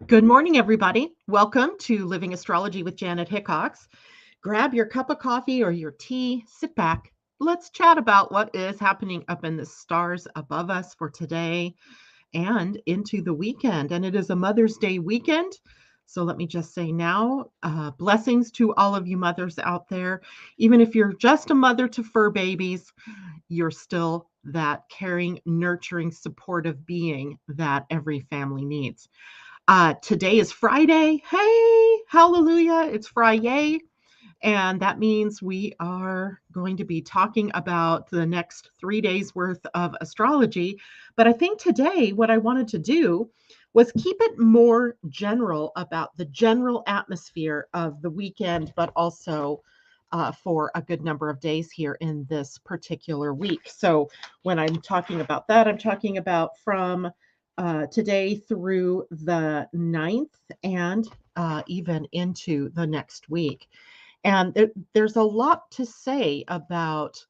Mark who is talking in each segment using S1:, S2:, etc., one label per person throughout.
S1: Good morning, everybody. Welcome to Living Astrology with Janet Hickox. Grab your cup of coffee or your tea, sit back. Let's chat about what is happening up in the stars above us for today and into the weekend. And it is a Mother's Day weekend. So let me just say now, blessings to all of you mothers out there. Even if you're just a mother to fur babies, you're still that caring, nurturing, supportive being that every family needs. Today is Friday. Hey, hallelujah. It's Friday. And that means we are going to be talking about the next 3 days worth of astrology. But I think today what I wanted to do was keep it more general about the general atmosphere of the weekend, but also for a good number of days here in this particular week. So when I'm talking about that, I'm talking about from today through the 9th and even into the next week. And there's a lot to say about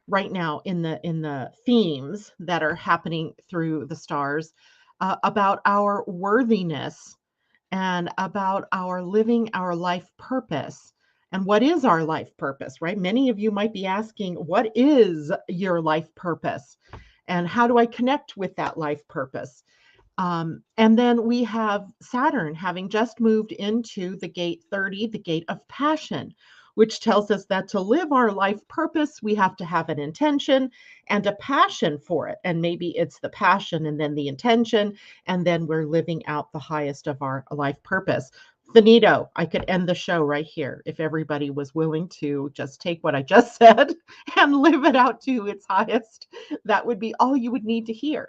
S1: right now in the themes that are happening through the stars about our worthiness and about our living our life purpose. And what is our life purpose, right? Many of you might be asking, what is your life purpose? And how do I connect with that life purpose? And then we have Saturn having just moved into the gate 30, the gate of passion, which tells us that to live our life purpose, we have to have an intention and a passion for it. And maybe it's the passion and then the intention, and then we're living out the highest of our life purpose. Finito, I could end the show right here if everybody was willing to just take what I just said and live it out to its highest. That would be all you would need to hear.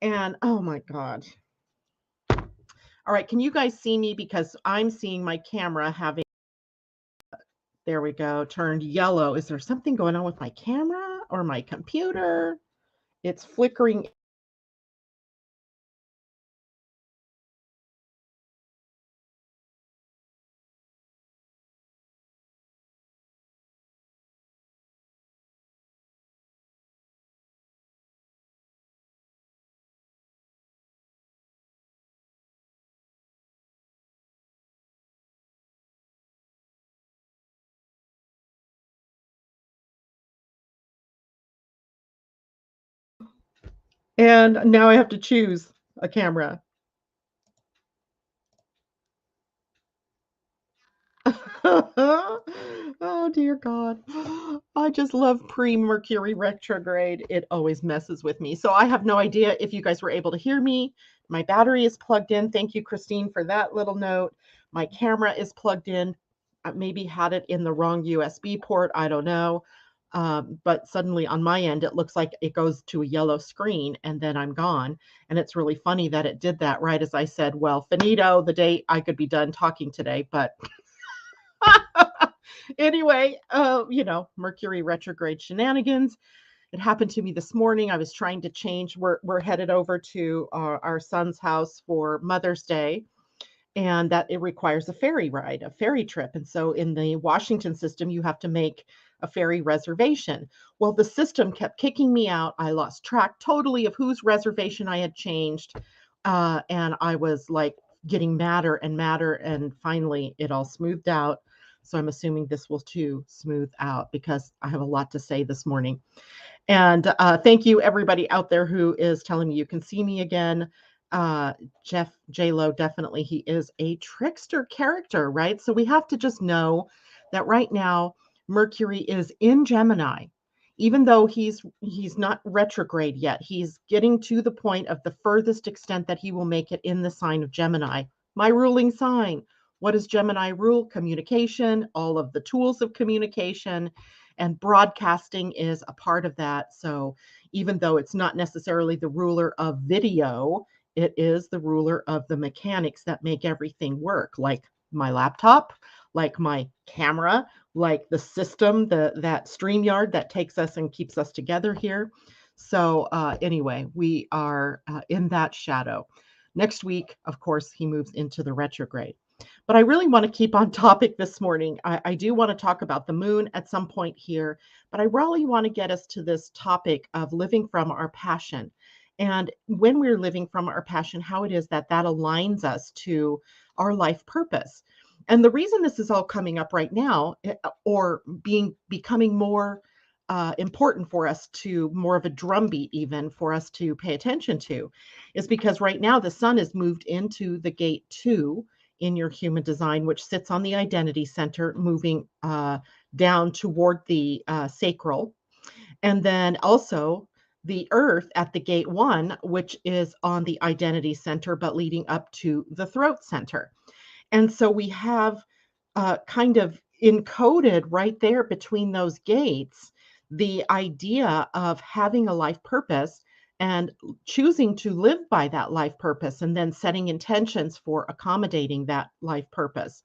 S1: And oh my God. All right, can you guys see me? Because I'm seeing my camera having, there we go, turned yellow. Is there something going on with my camera or my computer? It's flickering. And now I have to choose a camera. Oh dear God. I just love pre-Mercury retrograde. It always messes with me. So I have no idea if you guys were able to hear me. My battery is plugged in. Thank you, Christine, for that little note. My camera is plugged in. I maybe had it in the wrong USB port. I don't know. But suddenly on my end, it looks like it goes to a yellow screen and then I'm gone. And it's really funny that it did that right as I said, well, finito, the day I could be done talking today. But anyway, Mercury retrograde shenanigans. It happened to me this morning. I was trying to change. We're headed over to our son's house for Mother's Day, and that it requires a ferry ride, a ferry trip. And so in the Washington system, you have to make a ferry reservation. Well, the system kept kicking me out. I lost track totally of whose reservation I had changed. And I was like getting madder and madder. And finally, it all smoothed out. So I'm assuming this will too smooth out because I have a lot to say this morning. And thank you, everybody out there who is telling me you can see me again. Jeff J-Lo, definitely, he is a trickster character, right? So we have to just know that right now, Mercury is in Gemini. Even though he's not retrograde yet, he's getting to the point of the furthest extent that he will make it in the sign of Gemini, my ruling sign. What does Gemini rule? Communication, all of the tools of communication, and broadcasting is a part of that. So even though it's not necessarily the ruler of video, it is the ruler of the mechanics that make everything work, like my laptop, like my camera, like the system, that StreamYard that takes us and keeps us together here. So anyway, we are in that shadow. Next week, of course, he moves into the retrograde. But I really want to keep on topic this morning. I do want to talk about the moon at some point here, but I really want to get us to this topic of living from our passion. and when we're living from our passion, how it is that that aligns us to our life purpose. And the reason this is all coming up right now, or becoming more important for us, to more of a drumbeat even for us to pay attention to, is because right now the sun has moved into the gate 2 in your human design, which sits on the identity center, moving down toward the sacral. And then also the earth at the gate 1, which is on the identity center, but leading up to the throat center. And so we have kind of encoded right there between those gates the idea of having a life purpose and choosing to live by that life purpose, and then setting intentions for accommodating that life purpose.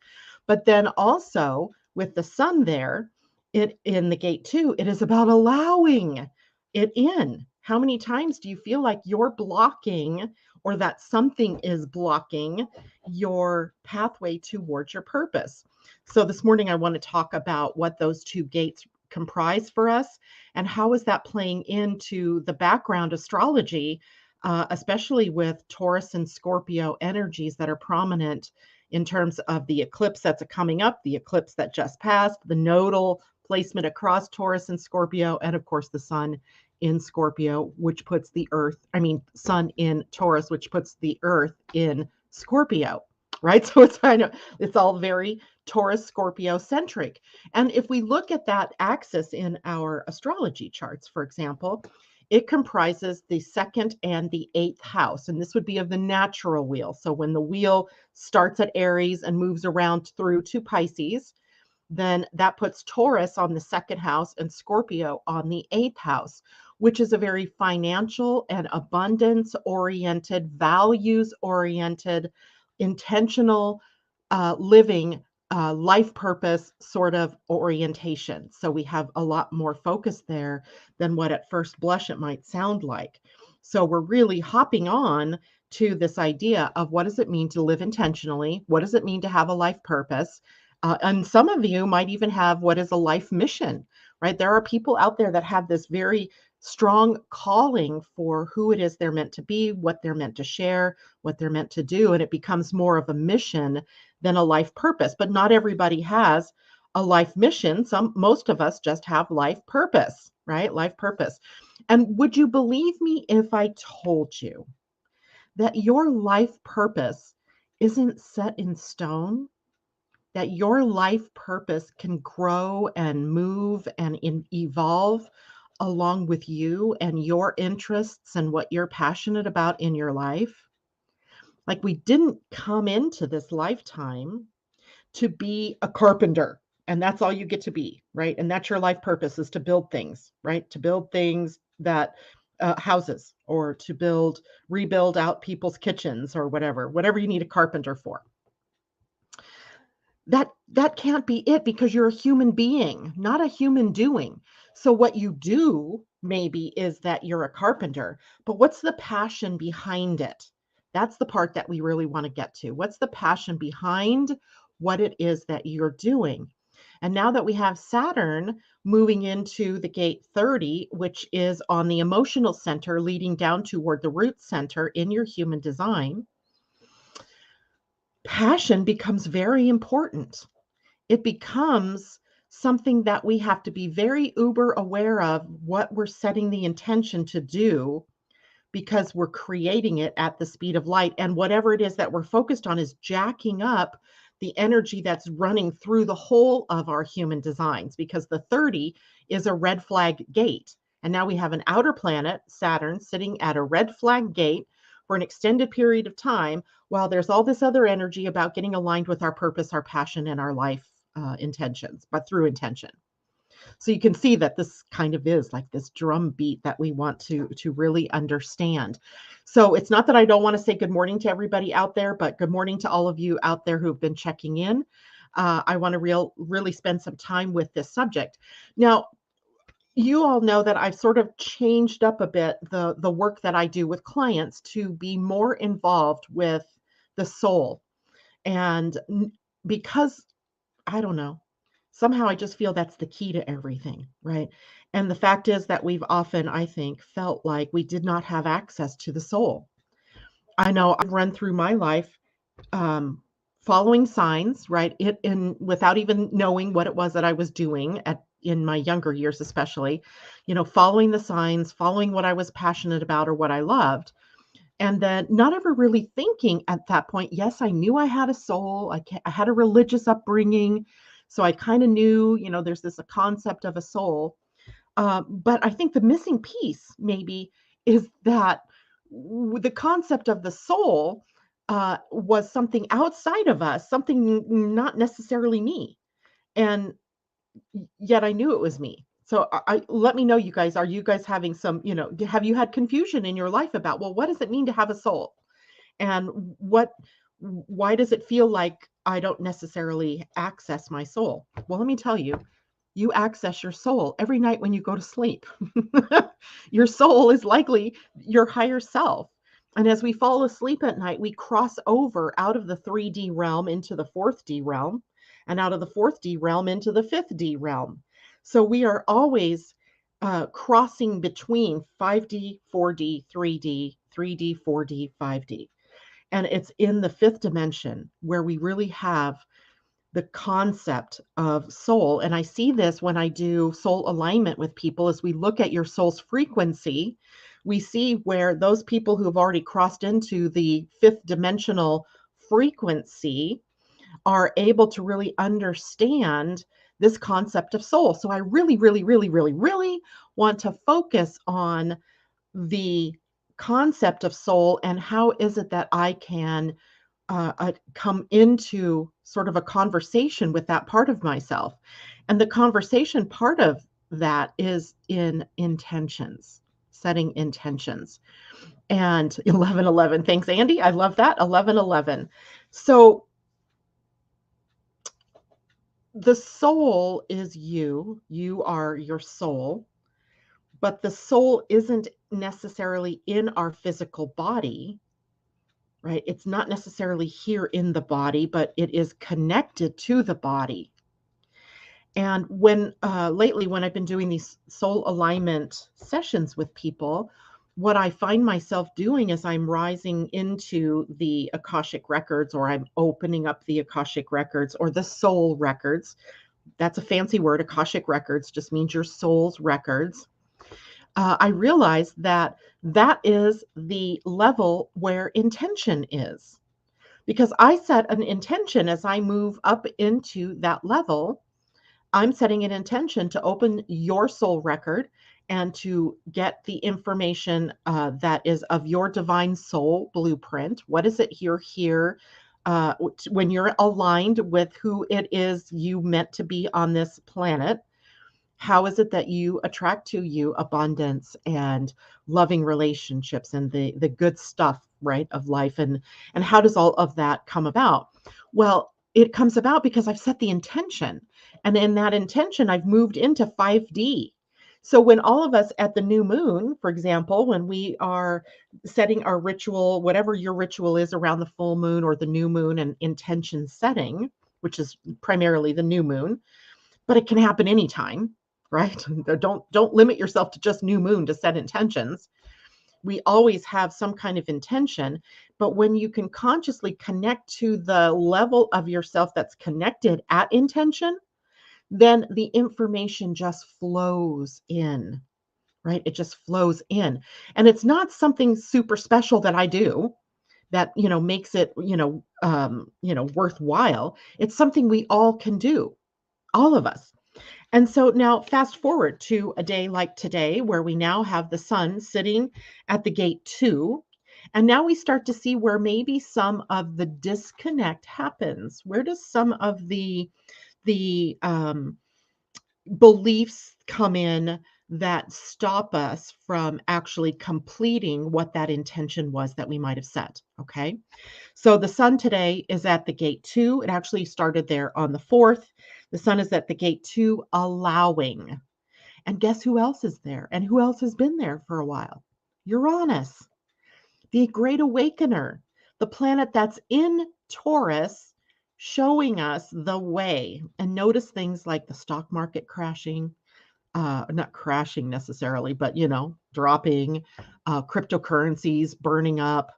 S1: But then also with the sun there, it in the gate 2, it is about allowing it in. How many times do you feel like you're blocking, or that something is blocking your pathway towards your purpose? So this morning I want to talk about what those two gates comprise for us, and how is that playing into the background astrology, especially with Taurus and Scorpio energies that are prominent in terms of the eclipse that's coming up, the eclipse that just passed, the nodal placement across Taurus and Scorpio, and of course the sun in Scorpio, which puts the earth, I mean, sun in Taurus, which puts the earth in Scorpio, right? So it's kind of, it's all very Taurus Scorpio centric. And if we look at that axis in our astrology charts, for example, it comprises the 2nd and the 8th house. And this would be of the natural wheel. So when the wheel starts at Aries and moves around through to Pisces, then that puts Taurus on the 2nd house and Scorpio on the 8th house, which is a very financial and abundance oriented, values oriented, intentional living, life purpose sort of orientation. So we have a lot more focus there than what at first blush it might sound like. So we're really hopping on to this idea of what does it mean to live intentionally? What does it mean to have a life purpose? And some of you might even have what is a life mission, right? There are people out there that have this very strong calling for who it is they're meant to be, what they're meant to share, what they're meant to do. And it becomes more of a mission than a life purpose. But not everybody has a life mission. Most of us just have life purpose, right? Life purpose. And would you believe me if I told you that your life purpose isn't set in stone? That your life purpose can grow and move and evolve along with you and your interests and what you're passionate about in your life. Like, we didn't come into this lifetime to be a carpenter, and that's all you get to be, right? And that's your life purpose, is to build things, right? To build things that houses, or to rebuild out people's kitchens, or whatever you need a carpenter for. That can't be it, because you're a human being, not a human doing. So what you do maybe is that you're a carpenter, but what's the passion behind it? That's the part that we really want to get to. What's the passion behind what it is that you're doing? And now that we have Saturn moving into the gate 30, which is on the emotional center leading down toward the root center in your human design, passion becomes very important. It becomes something that we have to be very uber aware of what we're setting the intention to do, because we're creating it at the speed of light. And whatever it is that we're focused on is jacking up the energy that's running through the whole of our human designs, because the 30 is a red flag gate. And now we have an outer planet, Saturn, sitting at a red flag gate for an extended period of time, while there's all this other energy about getting aligned with our purpose, our passion, and our life intentions, but through intention. So you can see that this kind of is like this drum beat that we want to really understand. So it's not that I don't want to say good morning to everybody out there, but good morning to all of you out there who've been checking in. I want to really spend some time with this subject. Now, you all know that I've sort of changed up a bit the work that I do with clients to be more involved with the soul. And because, I don't know, Somehow I just feel that's the key to everything, right? And the fact is that we've often, I think, felt like we did not have access to the soul. I know I've run through my life um, following signs, right? It in without even knowing what it was that I was doing at in my younger years, especially, following the signs, following what I was passionate about or what I loved, and then not ever really thinking at that point. Yes, I knew I had a soul. I had a religious upbringing, so I kind of knew, there's this a concept of a soul. But I think the missing piece maybe is that the concept of the soul was something outside of us, something not necessarily me. And yet I knew it was me. So let me know, you guys, are you guys having some, have you had confusion in your life about, well, what does it mean to have a soul? And why does it feel like I don't necessarily access my soul? Well, let me tell you, you access your soul every night when you go to sleep. Your soul is likely your higher self. And as we fall asleep at night, we cross over out of the 3D realm into the 4th D realm, and out of the 4th D realm into the 5th D realm. So we are always crossing between 5D, 4D, 3D, 3D, 4D, 5D. And it's in the 5th dimension where we really have the concept of soul. And I see this when I do soul alignment with people. As we look at your soul's frequency, we see where those people who have already crossed into the 5th dimensional frequency are able to really understand this concept of soul. So I really, really, really, really, really want to focus on the concept of soul and how is it that I can come into sort of a conversation with that part of myself. And the conversation part of that is in intentions, setting intentions. And 1111, thanks, Andy. I love that. 1111. So the soul is you, you are your soul, but the soul isn't necessarily in our physical body, right? It's not necessarily here in the body, but it is connected to the body. And when lately, when I've been doing these soul alignment sessions with people, what I find myself doing is I'm rising into the Akashic records, or I'm opening up the Akashic records or the soul records. That's a fancy word. Akashic records just means your soul's records. I realize that that is the level where intention is. Because I set an intention as I move up into that level. I'm setting an intention to open your soul record and to get the information that is of your divine soul blueprint. What is it here when you're aligned with who it is you meant to be on this planet? How is it that you attract to you abundance and loving relationships and the good stuff, right, of life? And how does all of that come about? Well, it comes about because I've set the intention. And in that intention, I've moved into 5D. So when all of us at the new moon, for example, when we are setting our ritual, whatever your ritual is around the full moon or the new moon and intention setting, which is primarily the new moon, but it can happen anytime, right? Don't limit yourself to just new moon to set intentions. We always have some kind of intention, but when you can consciously connect to the level of yourself that's connected at intention, then the information just flows in, right? It just flows in. And it's not something super special that I do that, makes it, worthwhile. It's something we all can do, all of us. And so now fast forward to a day like today, where we now have the sun sitting at the gate 2. And now we start to see where maybe some of the disconnect happens. Where does some of the beliefs come in that stop us from actually completing what that intention was that we might have set? Okay. So the sun today is at the gate 2. It actually started there on the 4th. The sun is at the gate 2, allowing. And guess who else is there? And who else has been there for a while? Uranus, the great awakener, the planet that's in Taurus, showing us the way. And notice things like the stock market crashing, not crashing necessarily, but dropping, cryptocurrencies burning up.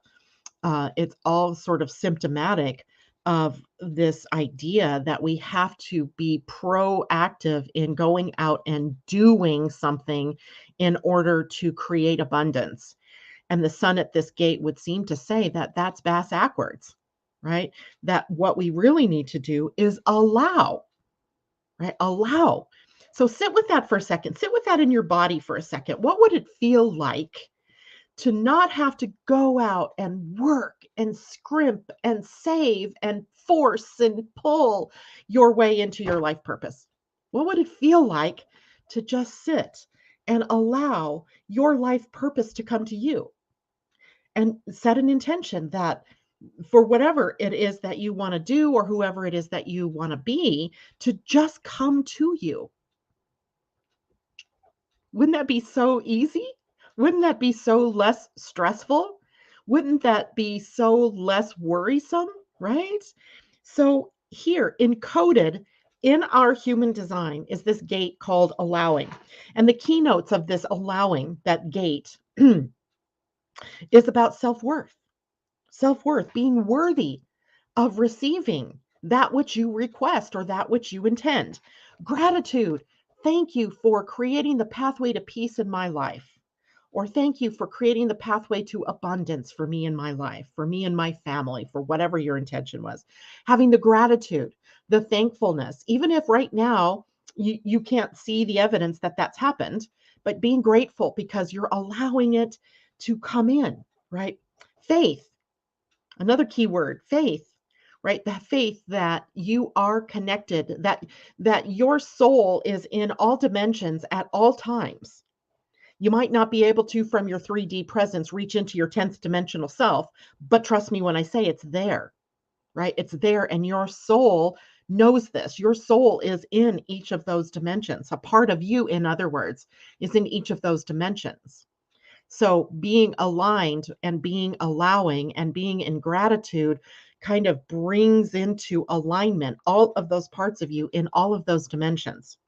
S1: It's all sort of symptomatic of this idea that we have to be proactive in going out and doing something in order to create abundance. And the sun at this gate would seem to say that that's backwards, right? That what we really need to do is allow, right? Allow. So sit with that for a second. Sit with that in your body for a second. What would it feel like to not have to go out and work and scrimp and save and force and pull your way into your life purpose? What would it feel like to just sit and allow your life purpose to come to you and set an intention that for whatever it is that you want to do or whoever it is that you want to be to just come to you? Wouldn't that be so easy? Wouldn't that be so less stressful? Wouldn't that be so less worrisome, right? So here, encoded in our human design is this gate called allowing. And the keynotes of this allowing, that gate, is about self-worth. Self-worth, being worthy of receiving that which you request or that which you intend. Gratitude. Thank you for creating the pathway to peace in my life. Or thank you for creating the pathway to abundance for me in my life, for me and my family, for whatever your intention was. Having the gratitude, the thankfulness, even if right now you can't see the evidence that that's happened, but being grateful because you're allowing it to come in, right? Faith, another key word, faith, right? The faith that you are connected, that your soul is in all dimensions at all times. You might not be able to, from your 3D presence, reach into your 10th dimensional self, but trust me when I say it's there, right? It's there, and your soul knows this. Your soul is in each of those dimensions. A part of you, in other words, is in each of those dimensions. So being aligned and being allowing and being in gratitude kind of brings into alignment all of those parts of you in all of those dimensions.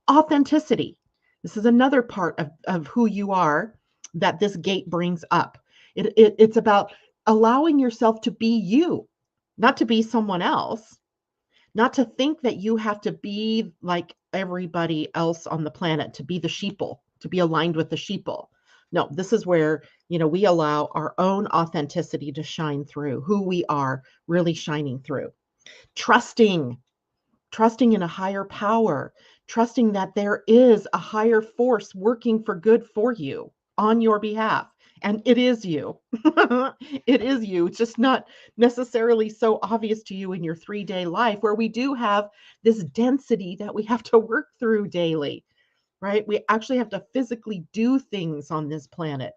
S1: Authenticity. This is another part of who you are that this gate brings up. It's about allowing yourself to be you, not to be someone else, not to think that you have to be like everybody else on the planet, to be the sheeple, to be aligned with the sheeple. No, this is where, we allow our own authenticity to shine through, who we are really shining through. Trusting, trusting in a higher power, trusting that there is a higher force working for good for you on your behalf. And it is you. It is you. It's just not necessarily so obvious to you in your 3-day life where we do have this density that we have to work through daily, right? We actually have to physically do things on this planet.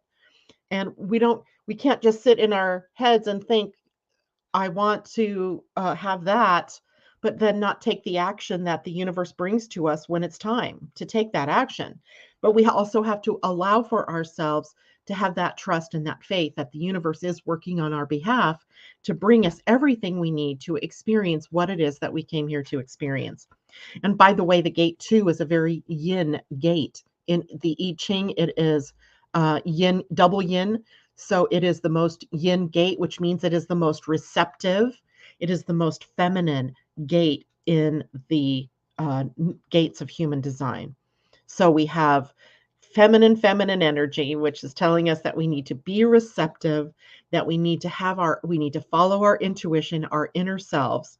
S1: And we can't just sit in our heads and think, I want to have that, but then not take the action that the universe brings to us when it's time to take that action. But we also have to allow for ourselves to have that trust and that faith that the universe is working on our behalf to bring us everything we need to experience what it is that we came here to experience. And by the way, the gate 2 is a very yin gate. In the I Ching, it is yin, double yin. So it is the most yin gate, which means it is the most receptive. It is the most feminine gate in the gates of human design. So we have feminine energy, which is telling us that we need to be receptive, that we need to follow our intuition, our inner selves.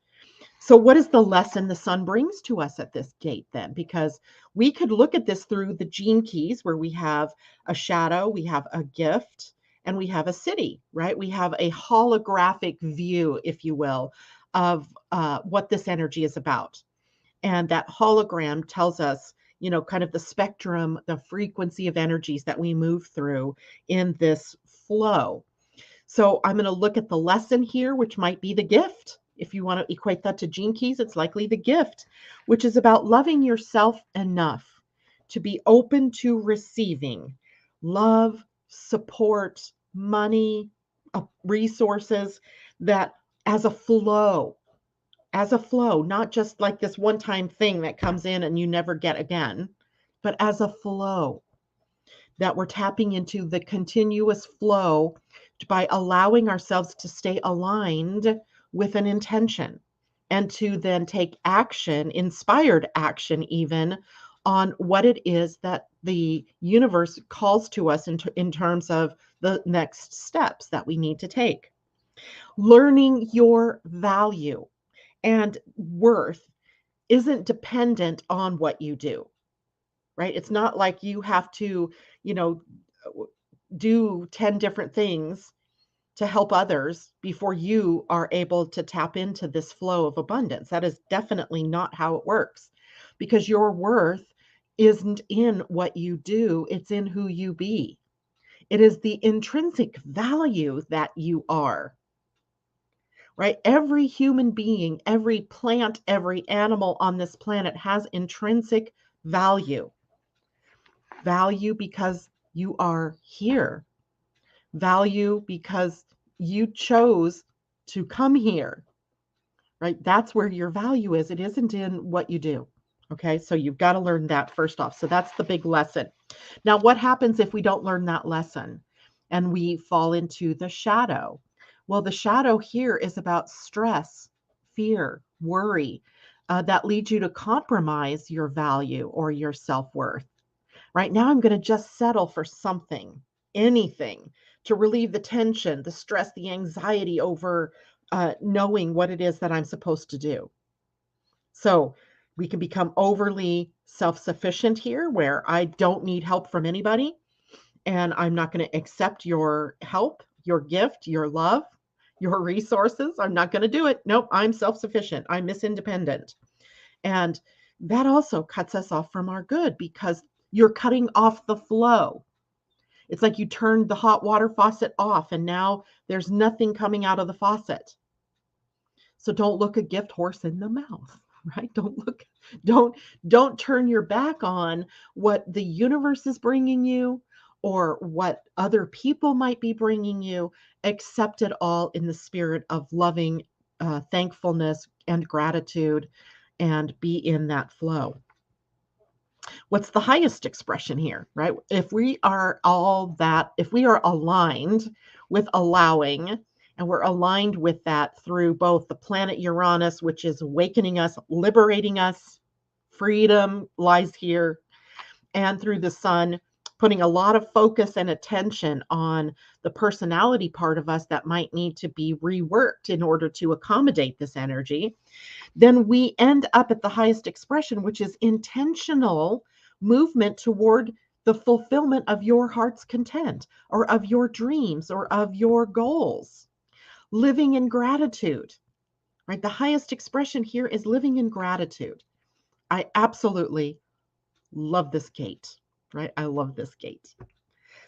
S1: So what is the lesson the sun brings to us at this gate then? Because we could look at this through the gene keys where we have a shadow, we have a gift, and we have a city, right? We have a holographic view, if you will, of what this energy is about. And that hologram tells us, kind of the spectrum, the frequency of energies that we move through in this flow. So I'm going to look at the lesson here, which might be the gift. If you want to equate that to gene keys, it's likely the gift, which is about loving yourself enough to be open to receiving love, support, money, resources that as a flow, as a flow, not just like this one-time thing that comes in and you never get again, but as a flow, that we're tapping into the continuous flow by allowing ourselves to stay aligned with an intention and to then take action, inspired action, even on what it is that the universe calls to us in terms of the next steps that we need to take. Learning your value and worth isn't dependent on what you do, right? It's not like you have to, you know, do 10 different things to help others before you are able to tap into this flow of abundance. That is definitely not how it works, because your worth isn't in what you do, it's in who you be. It is the intrinsic value that you are, right? Every human being, every plant, every animal on this planet has intrinsic value. Value because you are here. Value because you chose to come here, right? That's where your value is. It isn't in what you do. Okay, so you've got to learn that first off. So that's the big lesson. Now, what happens if we don't learn that lesson and we fall into the shadow? Well, the shadow here is about stress, fear, worry, that leads you to compromise your value or your self-worth. Right now, I'm going to just settle for something, anything, to relieve the tension, the stress, the anxiety over knowing what it is that I'm supposed to do. So we can become overly self sufficient here, where I don't need help from anybody, and I'm not going to accept your help, your gift, your love, your resources. I'm not going to do it. Nope, I'm self sufficient. I'm Miss Independent. And that also cuts us off from our good, because you're cutting off the flow. It's like you turned the hot water faucet off and now there's nothing coming out of the faucet. So don't look a gift horse in the mouth, right? Don't don't turn your back on what the universe is bringing you or what other people might be bringing you. Accept it all in the spirit of loving thankfulness and gratitude, and be in that flow. What's the highest expression here, right? If we are if we are aligned with allowing, and we're aligned with that through both the planet Uranus, which is awakening us, liberating us, freedom lies here, and through the sun, putting a lot of focus and attention on the personality part of us that might need to be reworked in order to accommodate this energy, then we end up at the highest expression, which is intentional movement toward the fulfillment of your heart's content, or of your dreams, or of your goals. Living in gratitude, right? The highest expression here is living in gratitude. I absolutely love this gate, right? I love this gate.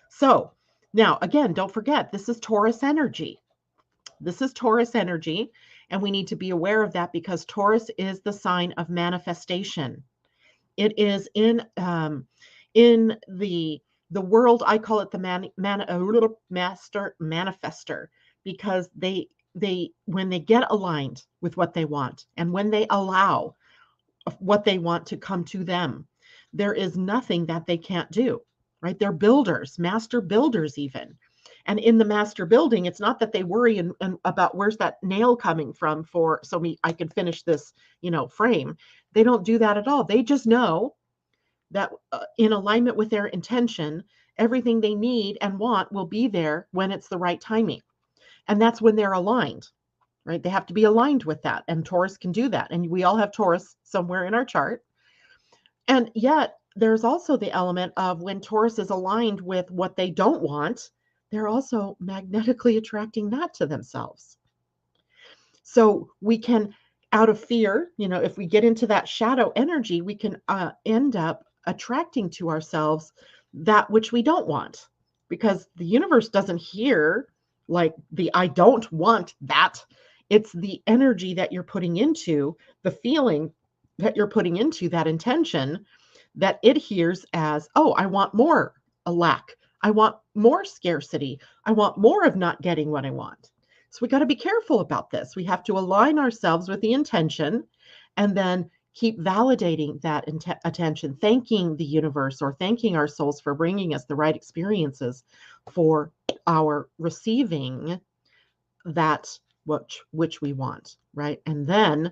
S1: So now, again, don't forget, this is Taurus energy. This is Taurus energy, and we need to be aware of that, because Taurus is the sign of manifestation. It is in the world. I call it the a little master manifester, because they when they get aligned with what they want, and when they allow what they want to come to them, there is nothing that they can't do, right? They're builders, master builders even. And in the master building, it's not that they worry and about where's that nail coming from I can finish this, frame. They don't do that at all. They just know that in alignment with their intention, everything they need and want will be there when it's the right timing. And that's when they're aligned, right? They have to be aligned with that. And Taurus can do that. And we all have Taurus somewhere in our chart. And yet there's also the element of when Taurus is aligned with what they don't want, they're also magnetically attracting that to themselves. So we can, out of fear, if we get into that shadow energy, we can end up attracting to ourselves that which we don't want, because the universe doesn't hear like the I don't want that. It's the energy that you're putting into, the feeling that you're putting into that intention, that it hears as, oh, I want more, a lack. I want more scarcity. I want more of not getting what I want. So we got to be careful about this. We have to align ourselves with the intention and then keep validating that attention, thanking the universe or thanking our souls for bringing us the right experiences for our receiving that which we want, right? And then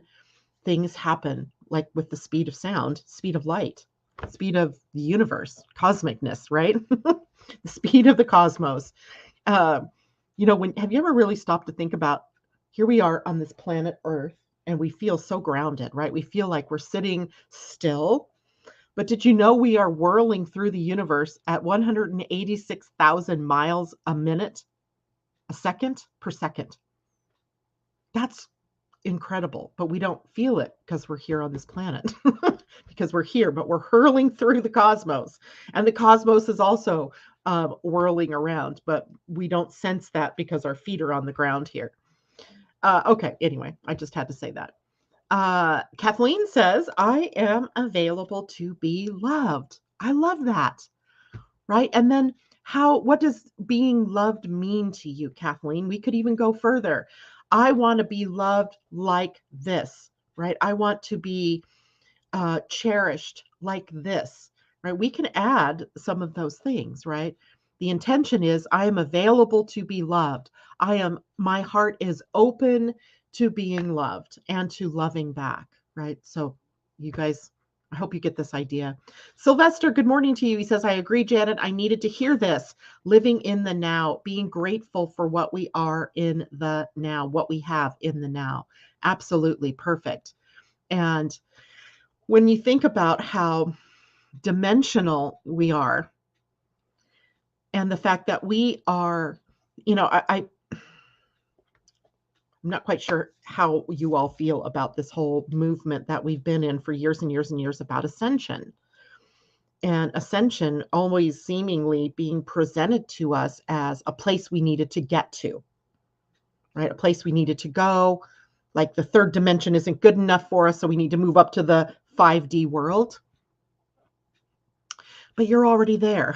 S1: things happen like with the speed of sound, speed of light, speed of the universe, cosmicness, right? The speed of the cosmos. Uh, when have you ever really stopped to think about here we are on this planet Earth and we feel so grounded, right? We feel like we're sitting still. But did you know we are whirling through the universe at 186,000 miles a minute, a second per second? That's incredible, but we don't feel it because we're here on this planet. Because we're here, but we're hurling through the cosmos. And the cosmos is also whirling around, but we don't sense that because our feet are on the ground here. Okay, anyway, I just had to say that. Kathleen says, I am available to be loved. I love that, right? And then what does being loved mean to you, Kathleen? We could even go further. I want to be loved like this, right? I want to be cherished like this, right? We can add some of those things, right? The intention is I am available to be loved. My heart is open to being loved and to loving back, right? So you guys, I hope you get this idea. Sylvester, good morning to you. He says, I agree, Janet. I needed to hear this. Living in the now, being grateful for what we are in the now, what we have in the now. Absolutely perfect. And when you think about how dimensional we are and the fact that we are, I'm not quite sure how you all feel about this whole movement that we've been in for years and years and years about ascension. And ascension always seemingly being presented to us as a place we needed to get to, right? A place we needed to go. Like the third dimension isn't good enough for us, so we need to move up to the 5D world. But you're already there.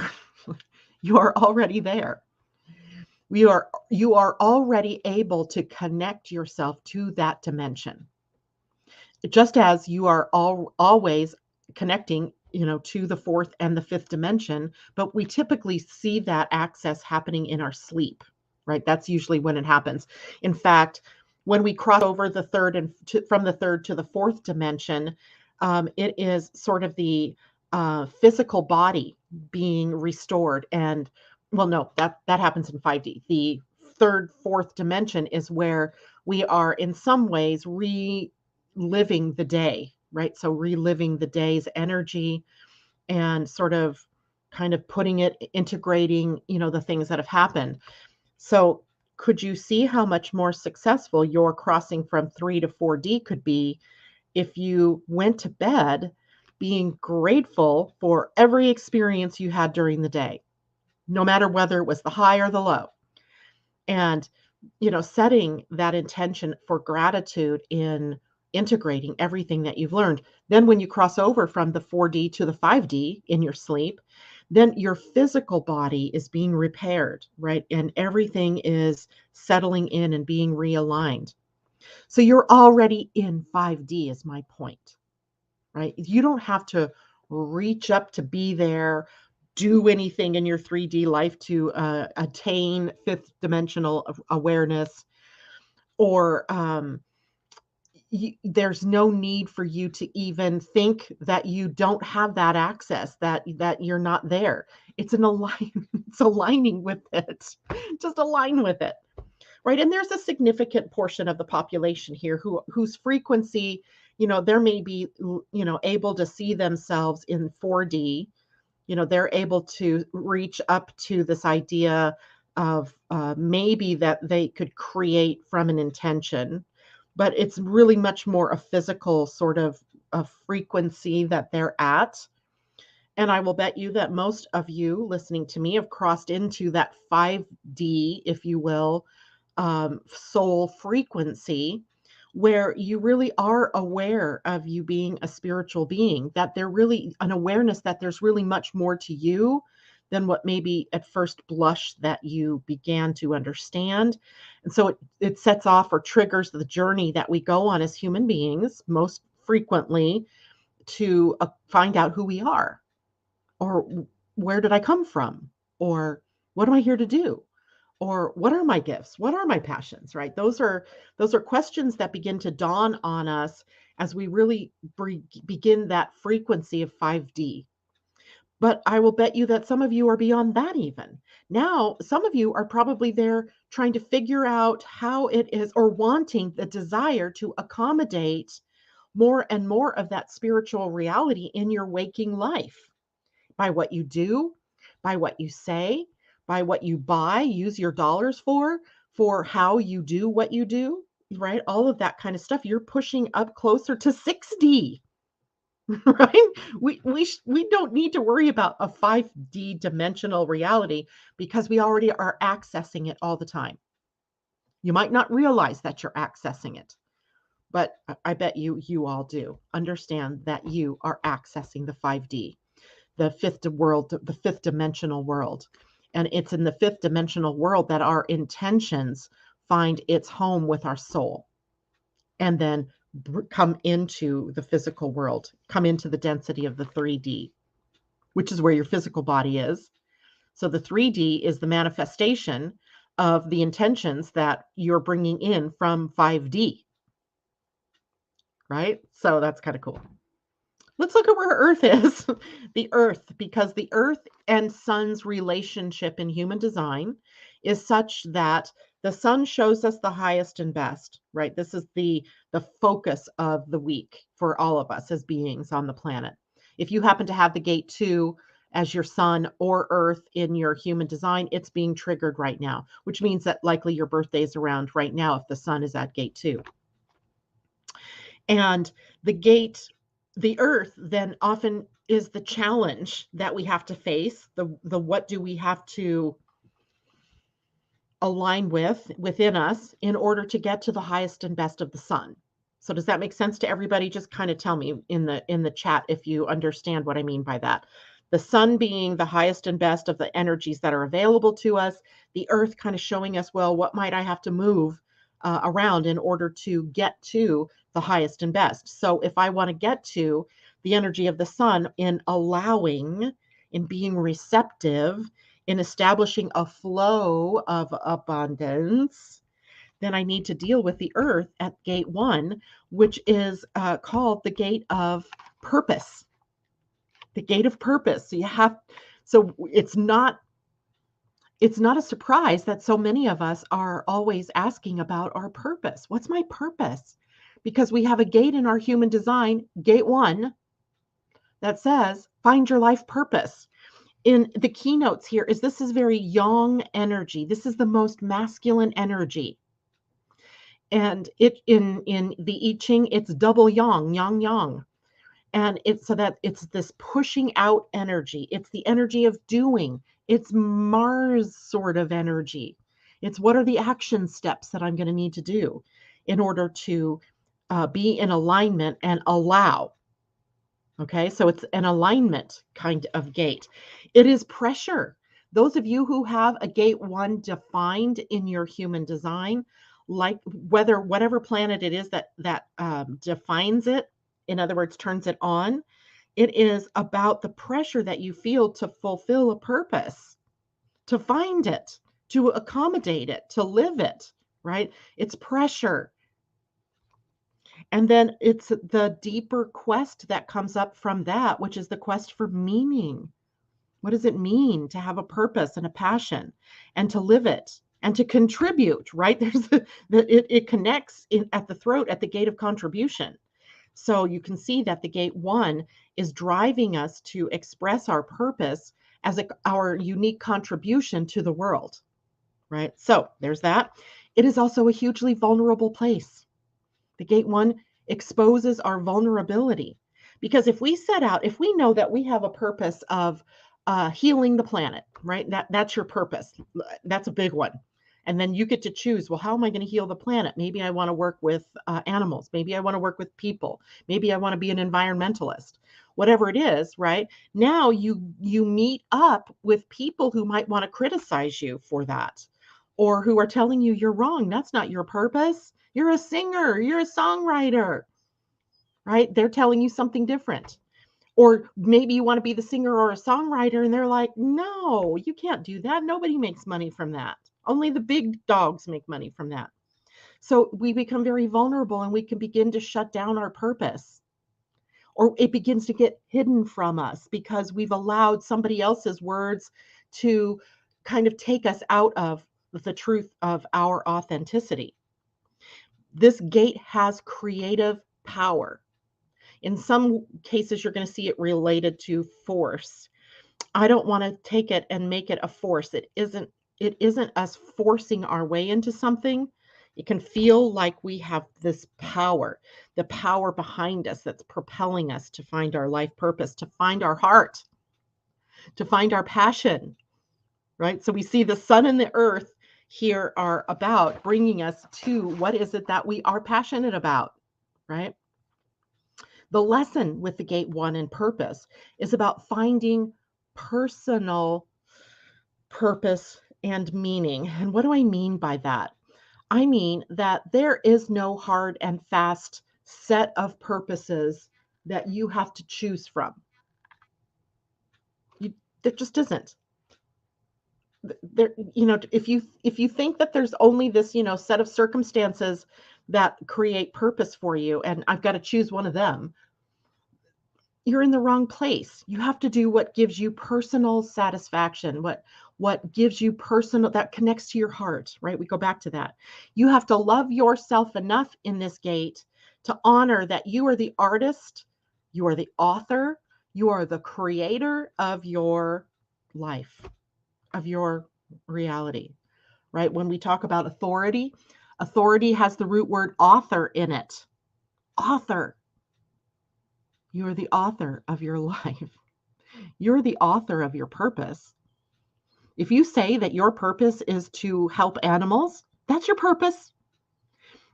S1: You are already there. You are already able to connect yourself to that dimension. Just as you are always connecting, to the fourth and the fifth dimension, but we typically see that access happening in our sleep, right? That's usually when it happens. In fact, when we cross over the third from the third to the fourth dimension, it is sort of the physical body being restored. And well, no, that happens in 5D. The third, fourth dimension is where we are in some ways reliving the day, right? So reliving the day's energy and sort of kind of putting it, integrating, the things that have happened. So could you see how much more successful your crossing from 3 to 4D could be if you went to bed being grateful for every experience you had during the day, no matter whether it was the high or the low? And, setting that intention for gratitude in integrating everything that you've learned. Then when you cross over from the 4D to the 5D in your sleep, then your physical body is being repaired, right? And everything is settling in and being realigned. So you're already in 5D is my point, right? You don't have to reach up to be there, do anything in your 3D life to attain fifth dimensional awareness, or there's no need for you to even think that you don't have that access, that you're not there. It's it's aligning with it. Just align with it, right? And there's a significant portion of the population here whose frequency, there may be, able to see themselves in 4D. They're able to reach up to this idea of maybe that they could create from an intention, but it's really much more a physical sort of a frequency that they're at. And I will bet you that most of you listening to me have crossed into that 5D, if you will, soul frequency, where you really are aware of you being a spiritual being, that there really an awareness that there's really much more to you than what maybe at first blush that you began to understand. And so it sets off or triggers the journey that we go on as human beings most frequently to find out who we are, or where did I come from, or what am I here to do, or what are my gifts, what are my passions, right? Those are questions that begin to dawn on us as we really begin that frequency of 5D. But I will bet you that some of you are beyond that even. Now, some of you are probably there trying to figure out how it is, or wanting the desire to accommodate more and more of that spiritual reality in your waking life by what you do, by what you say, by what you buy, use your dollars for how you do what you do, right? All of that kind of stuff. You're pushing up closer to 6D. Right? We don't need to worry about a 5D dimensional reality because we already are accessing it all the time. You might not realize that you're accessing it, but I bet you all do understand that you are accessing the 5D, the fifth world, the fifth dimensional world. And it's in the fifth dimensional world that our intentions find its home with our soul. And then come into the physical world, come into the density of the 3D, which is where your physical body is. So the 3D is the manifestation of the intentions that you're bringing in from 5D, right? So that's kind of cool. Let's look at where Earth is. The Earth, because the Earth and Sun's relationship in human design is such that the Sun shows us the highest and best, right? This is the focus of the week for all of us as beings on the planet. If you happen to have the gate 2 as your Sun or Earth in your human design, it's being triggered right now, which means that likely your birthday is around right now if the Sun is at gate 2. And the Earth then often is the challenge that we have to face, the what do we have to align within us in order to get to the highest and best of the Sun. So does that make sense to everybody? Just kind of tell me in the chat if you understand what I mean by that. The Sun being the highest and best of the energies that are available to us, the Earth kind of showing us, well, what might I have to move around in order to get to the highest and best. So if I want to get to the energy of the Sun in allowing, in being receptive, in establishing a flow of abundance, then I need to deal with the Earth at gate 1, which is called the gate of purpose. The gate of purpose. So it's not a surprise that so many of us are always asking about our purpose. What's my purpose? Because we have a gate in our human design, gate 1, that says, find your life purpose. In the keynotes here this is very yang energy. This is the most masculine energy. And it in the I Ching, it's double yang, yang, yang. And it's so that it's this pushing out energy. It's the energy of doing. It's Mars sort of energy. It's what are the action steps that I'm going to need to do in order to be in alignment and allow. Okay, so it's an alignment kind of gate. It is pressure. Those of you who have a gate 1 defined in your human design, like whatever planet it is that defines it, in other words, turns it on, it is about the pressure that you feel to fulfill a purpose, to find it, to accommodate it, to live it, right? It's pressure. And then it's the deeper quest that comes up from that, which is the quest for meaning. What does it mean to have a purpose and a passion and to live it and to contribute, right? It connects at the throat at the gate of contribution. So you can see that the gate 1 is driving us to express our purpose as our unique contribution to the world, right? So there's that. It is also a hugely vulnerable place. The gate 1 exposes our vulnerability, because if we know that we have a purpose of healing the planet, right? That's your purpose. That's a big one. And then you get to choose, well, how am I going to heal the planet? Maybe I want to work with animals. Maybe I want to work with people. Maybe I want to be an environmentalist. Whatever it is, right? Now you meet up with people who might want to criticize you for that, or who are telling you you're wrong. That's not your purpose. You're a singer, you're a songwriter, right? They're telling you something different. Or maybe you want to be the singer or a songwriter, and they're like, no, you can't do that. Nobody makes money from that. Only the big dogs make money from that. So we become very vulnerable, and we can begin to shut down our purpose, or it begins to get hidden from us because we've allowed somebody else's words to kind of take us out of the truth of our authenticity. This gate has creative power. In some cases, you're going to see it related to force. I don't want to take it and make it a force. It isn't us forcing our way into something. It can feel like we have this power, the power behind us that's propelling us to find our life purpose, to find our heart, to find our passion, right? So we see the sun and the earth here are about bringing us to what is it that we are passionate about, right? The lesson with the gate one and purpose is about finding personal purpose and meaning. And what do I mean by that? I mean that there is no hard and fast set of purposes that you have to choose from. There just isn't. There, if you think that there's only this, set of circumstances that create purpose for you, and I've got to choose one of them, you're in the wrong place. You have to do what gives you personal satisfaction, what gives you personal, that connects to your heart, right? We go back to that. You have to love yourself enough in this gate to honor that you are the artist, you are the author, you are the creator of your life, of your reality, right? When we talk about authority, authority has the root word author in it. Author. You are the author of your life. You're the author of your purpose. If you say that your purpose is to help animals, that's your purpose.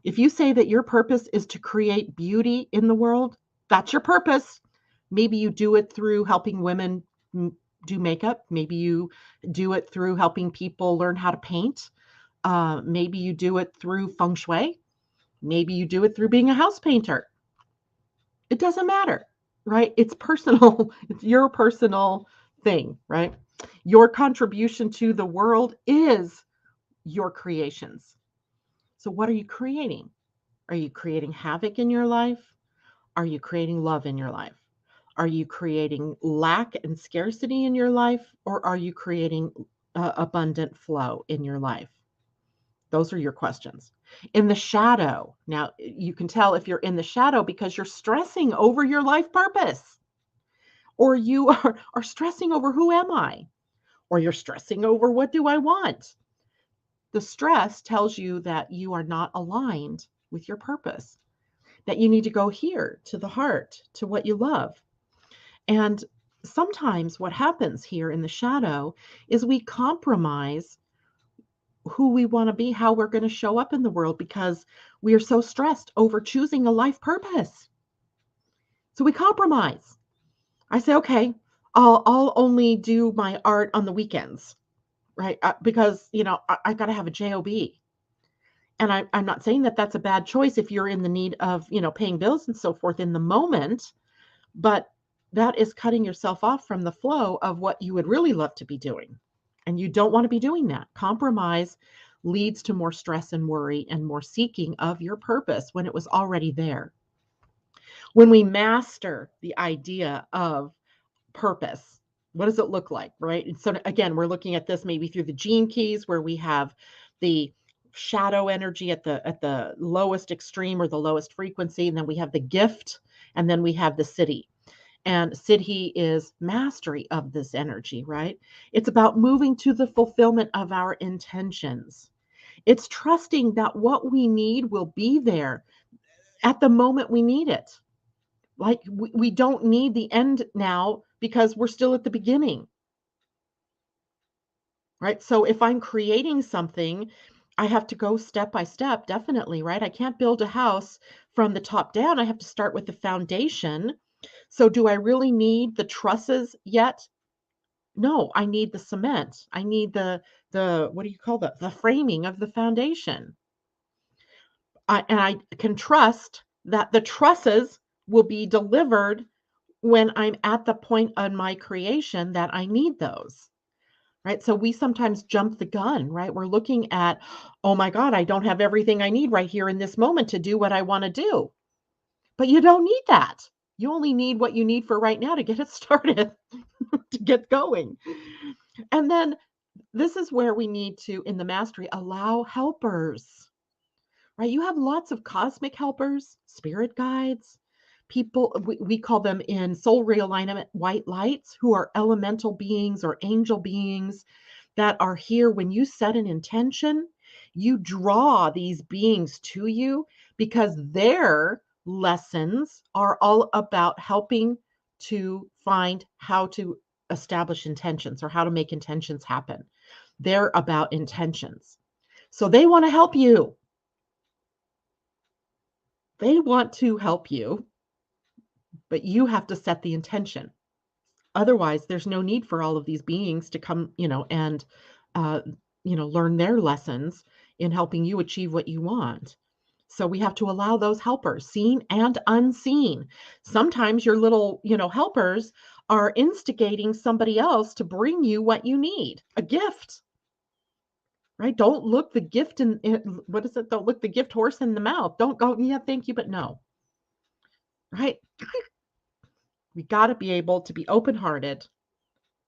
S1: If you say that your purpose is to create beauty in the world, that's your purpose. Maybe you do it through helping women do makeup. Maybe you do it through helping people learn how to paint. Maybe you do it through feng shui. Maybe you do it through being a house painter. It doesn't matter, right? It's personal. It's your personal thing, right? Your contribution to the world is your creations. So what are you creating? Are you creating havoc in your life? Are you creating love in your life? Are you creating lack and scarcity in your life? Or are you creating abundant flow in your life? Those are your questions. In the shadow, now you can tell if you're in the shadow because you're stressing over your life purpose, or you are stressing over who am I, or you're stressing over what do I want. The stress tells you that you are not aligned with your purpose, that you need to go here to the heart, to what you love. And sometimes what happens here in the shadow is we compromise who we want to be, how we're going to show up in the world because we are so stressed over choosing a life purpose. So we compromise. I say, okay, I'll only do my art on the weekends, right? Because, I got to have a job. And I'm not saying that that's a bad choice if you're in the need of, paying bills and so forth in the moment, but that is cutting yourself off from the flow of what you would really love to be doing. And you don't want to be doing that. Compromise leads to more stress and worry and more seeking of your purpose when it was already there. When we master the idea of purpose, what does it look like, right? And so again, we're looking at this maybe through the gene keys where we have the shadow energy at the lowest extreme or the lowest frequency, and then we have the gift, and then we have the siddhi. And siddhi is mastery of this energy, right? It's about moving to the fulfillment of our intentions. It's trusting that what we need will be there at the moment we need it. Like we don't need the end now because we're still at the beginning, right? So if I'm creating something I have to go step by step, definitely, right? I can't build a house from the top down. I have to start with the foundation. So do I really need the trusses yet? No, I need the cement. I need the what do you call the framing of the foundation. And I can trust that the trusses will be delivered when I'm at the point on my creation that I need those. Right? So we sometimes jump the gun, right? We're looking at, oh my God, I don't have everything I need right here in this moment to do what I want to do. But you don't need that. You only need what you need for right now to get it started, to get going. And then this is where we need to, in the mastery, allow helpers, right? You have lots of cosmic helpers, spirit guides, people, we call them in soul realignment white lights, who are elemental beings or angel beings that are here. When you set an intention, you draw these beings to you because their lessons are all about helping to find how to establish intentions or how to make intentions happen. They're about intentions. So they want to help you. They want to help you, but you have to set the intention. Otherwise, there's no need for all of these beings to come, and uh, learn their lessons in helping you achieve what you want. So we have to allow those helpers, seen and unseen. Sometimes your little, helpers are instigating somebody else to bring you what you need, a gift, right? Don't look the gift what is it? Don't look the gift horse in the mouth. Don't go, yeah, thank you, but no, right? We got to be able to be open-hearted.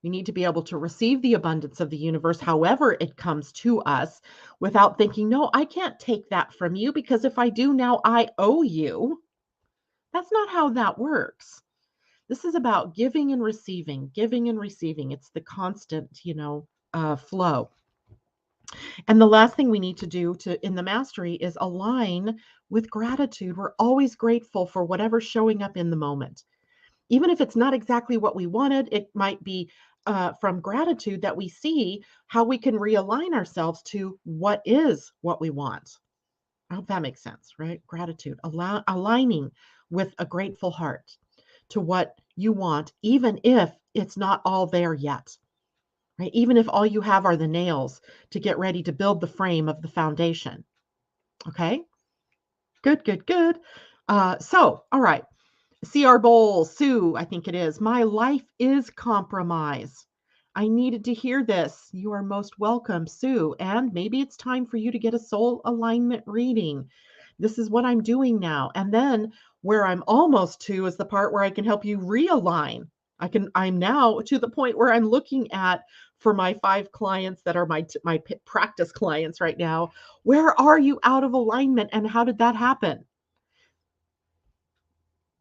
S1: We need to be able to receive the abundance of the universe, however it comes to us, without thinking, no, I can't take that from you because if I do now, I owe you. That's not how that works. This is about giving and receiving, giving and receiving. It's the constant, flow. And the last thing we need to do in the mastery is align with gratitude. We're always grateful for whatever's showing up in the moment. Even if it's not exactly what we wanted, it might be from gratitude that we see how we can realign ourselves to what is what we want. I hope that makes sense, right? Gratitude, aligning with a grateful heart to what you want, even if it's not all there yet, right? Even if all you have are the nails to get ready to build the frame of the foundation. Okay? Good, good, good. So, all right. CR Bowl, Sue, I think it is. My life is compromised. I needed to hear this. You are most welcome, Sue. And maybe it's time for you to get a soul alignment reading. This is what I'm doing now. And then where I'm almost to is the part where I can help you realign. I'm now to the point where I'm looking at, for my 5 clients that are my practice clients right now, where are you out of alignment and how did that happen?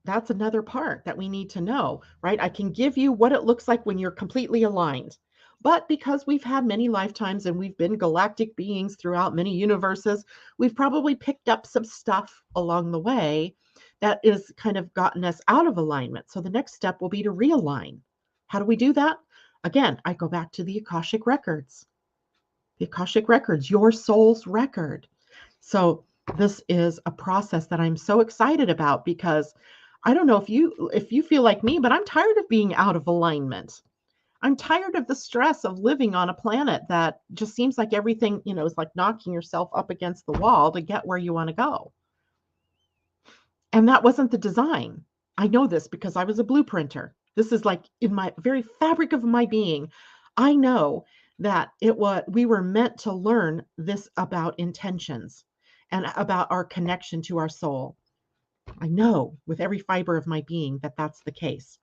S1: That's another part that we need to know, right? I can give you what it looks like when you're completely aligned. But because we've had many lifetimes and we've been galactic beings throughout many universes, we've probably picked up some stuff along the way that is kind of gotten us out of alignment. So the next step will be to realign. How do we do that? Again, I go back to the Akashic records. The Akashic records, your soul's record. So this is a process that I'm so excited about because I don't know if you feel like me, but I'm tired of being out of alignment. I'm tired of the stress of living on a planet that just seems like everything, is like knocking yourself up against the wall to get where you want to go. And that wasn't the design. I know this because I was a blueprinter. This is like in my very fabric of my being. I know that we were meant to learn this about intentions and about our connection to our soul. I know with every fiber of my being that that's the case.